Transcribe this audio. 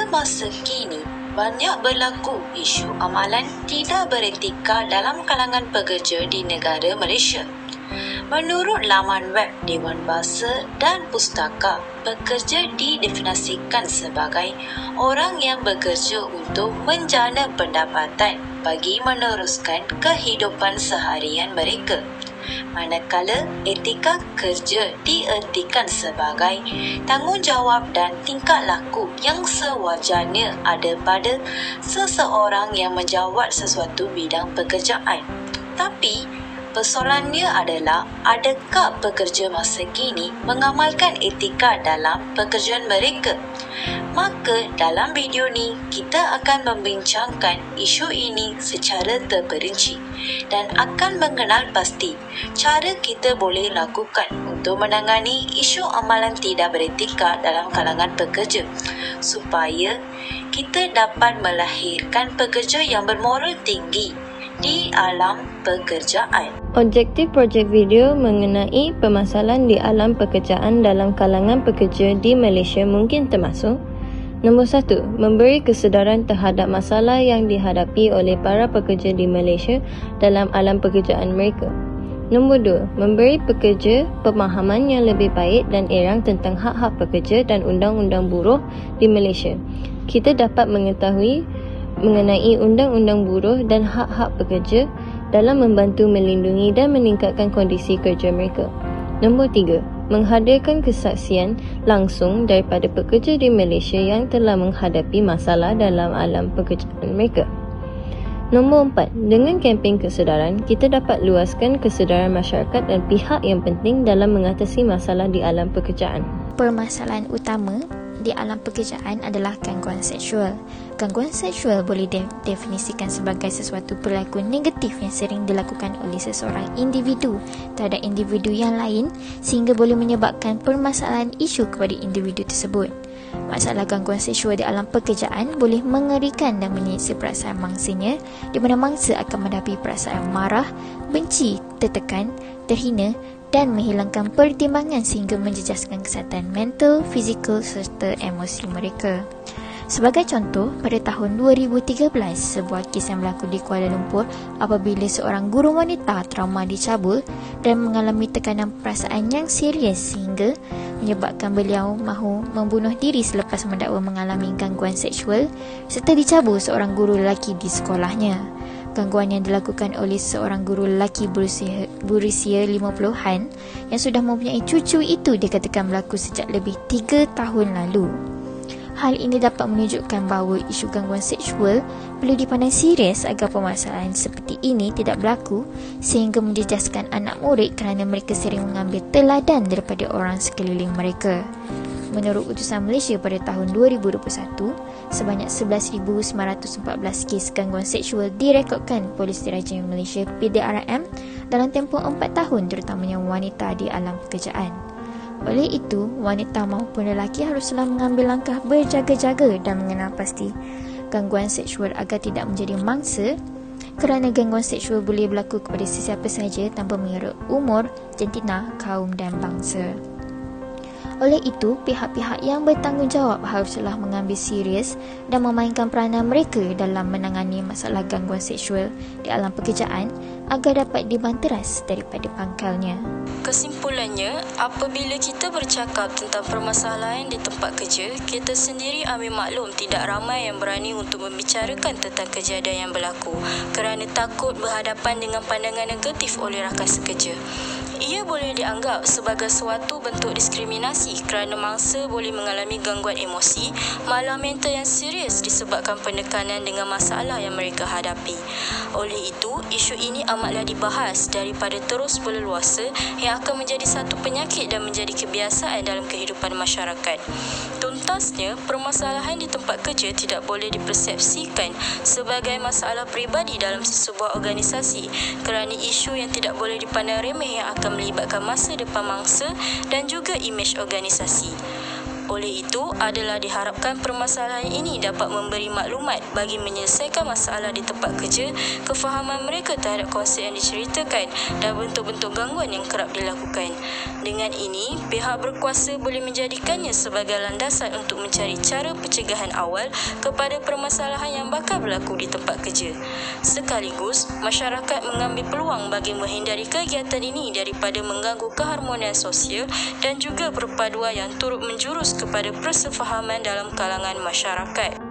masa kini, banyak berlaku isu amalan tidak beretika dalam kalangan pekerja di negara Malaysia. Menurut laman web Dewan Bahasa dan Pustaka, pekerja didefinisikan sebagai orang yang bekerja untuk menjana pendapatan bagi meneruskan kehidupan seharian mereka. Manakala etika kerja diertikan sebagai tanggungjawab dan tingkah laku yang sewajarnya ada pada seseorang yang menjawat sesuatu bidang pekerjaan. Tapi persoalannya adalah, adakah pekerja masa kini mengamalkan etika dalam pekerjaan mereka? Maka dalam video ni, kita akan membincangkan isu ini secara terperinci dan akan mengenal pasti cara kita boleh lakukan untuk menangani isu amalan tidak beretika dalam kalangan pekerja supaya kita dapat melahirkan pekerja yang bermoral tinggi di alam pekerjaan. Objektif projek video mengenai permasalahan di alam pekerjaan dalam kalangan pekerja di Malaysia mungkin termasuk: Nombor 1, memberi kesedaran terhadap masalah yang dihadapi oleh para pekerja di Malaysia dalam alam pekerjaan mereka. Nombor 2, memberi pekerja pemahaman yang lebih baik dan erang tentang hak-hak pekerja dan undang-undang buruh di Malaysia. Kita dapat mengetahui mengenai undang-undang buruh dan hak-hak pekerja dalam membantu melindungi dan meningkatkan kondisi kerja mereka. Nombor 3, menghadirkan kesaksian langsung daripada pekerja di Malaysia yang telah menghadapi masalah dalam alam pekerjaan mereka. Nombor 4, dengan kempen kesedaran, kita dapat luaskan kesedaran masyarakat dan pihak yang penting dalam mengatasi masalah di alam pekerjaan. Permasalahan utama di alam pekerjaan adalah gangguan seksual. Gangguan seksual boleh definisikan sebagai sesuatu perilaku negatif yang sering dilakukan oleh seseorang individu terhadap individu yang lain sehingga boleh menyebabkan permasalahan isu kepada individu tersebut. Masalah gangguan seksual di alam pekerjaan boleh mengerikan dan menyiksa perasaan mangsanya, di mana mangsa akan menghadapi perasaan marah, benci, tertekan, terhina dan menghilangkan pertimbangan sehingga menjejaskan kesihatan mental, fizikal serta emosi mereka. Sebagai contoh, pada tahun 2013, sebuah kes yang berlaku di Kuala Lumpur apabila seorang guru wanita trauma dicabul dan mengalami tekanan perasaan yang serius sehingga menyebabkan beliau mahu membunuh diri selepas mendakwa mengalami gangguan seksual serta dicabul seorang guru lelaki di sekolahnya. Gangguan yang dilakukan oleh seorang guru lelaki berusia 50-an yang sudah mempunyai cucu itu dikatakan berlaku sejak lebih 3 tahun lalu. Hal ini dapat menunjukkan bahawa isu gangguan seksual perlu dipandang serius agar permasalahan seperti ini tidak berlaku sehingga menjejaskan anak murid kerana mereka sering mengambil teladan daripada orang sekeliling mereka. Menurut Utusan Malaysia pada tahun 2021, sebanyak 11,914 kes gangguan seksual direkodkan Polis Diraja Malaysia PDRM dalam tempoh 4 tahun, terutamanya wanita di alam pekerjaan. Oleh itu, wanita maupun lelaki haruslah mengambil langkah berjaga-jaga dan mengenal pasti gangguan seksual agar tidak menjadi mangsa, kerana gangguan seksual boleh berlaku kepada sesiapa sahaja tanpa mengira umur, jantina, kaum dan bangsa. Oleh itu, pihak-pihak yang bertanggungjawab haruslah mengambil serius dan memainkan peranan mereka dalam menangani masalah gangguan seksual di alam pekerjaan agar dapat dibanteras daripada pangkalnya. Kesimpulannya, apabila kita bercakap tentang permasalahan di tempat kerja, kita sendiri ambil maklum tidak ramai yang berani untuk membicarakan tentang kejadian yang berlaku kerana takut berhadapan dengan pandangan negatif oleh rakan sekerja. Ia boleh dianggap sebagai suatu bentuk diskriminasi kerana mangsa boleh mengalami gangguan emosi, malah mental yang serius disebabkan penekanan dengan masalah yang mereka hadapi. Oleh itu, isu ini amatlah dibahas daripada terus berleluasa yang akan menjadi satu penyakit dan menjadi kebiasaan dalam kehidupan masyarakat. Tuntasnya, permasalahan di tempat kerja tidak boleh dipersepsikan sebagai masalah peribadi dalam sebuah organisasi kerana isu yang tidak boleh dipandang remeh yang akan melibatkan masa depan mangsa dan juga imej organisasi. Oleh itu, adalah diharapkan permasalahan ini dapat memberi maklumat bagi menyelesaikan masalah di tempat kerja, kefahaman mereka terhadap konsep yang diceritakan dan bentuk-bentuk gangguan yang kerap dilakukan. Dengan ini, pihak berkuasa boleh menjadikannya sebagai landasan untuk mencari cara pencegahan awal kepada permasalahan yang bakal berlaku di tempat kerja. Sekaligus, masyarakat mengambil peluang bagi menghindari kegiatan ini daripada mengganggu keharmonian sosial dan juga perpaduan yang turut menjurus kepada persefahaman dalam kalangan masyarakat.